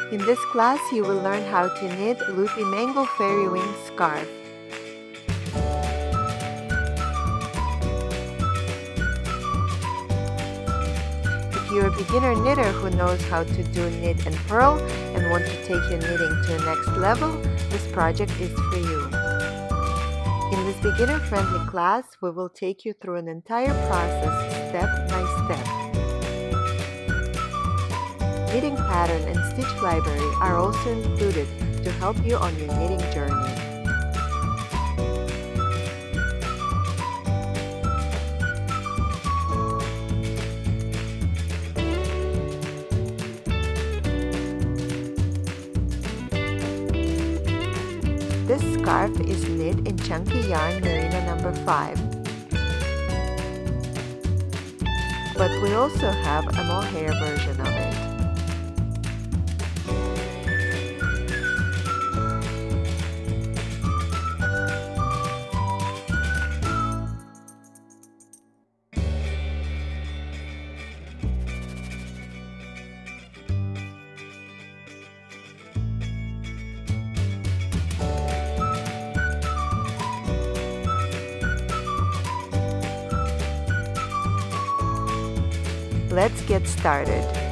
In this class, you will learn how to knit Loopy Mango Fairy Wing Scarf. If you're a beginner knitter who knows how to do knit and purl and want to take your knitting to the next level, this project is for you. In this beginner-friendly class, we will take you through an entire process step by step. Knitting pattern and stitch library are also included to help you on your knitting journey. This scarf is knit in chunky yarn Merino No. 5. But we also have a mohair version of it. Let's get started.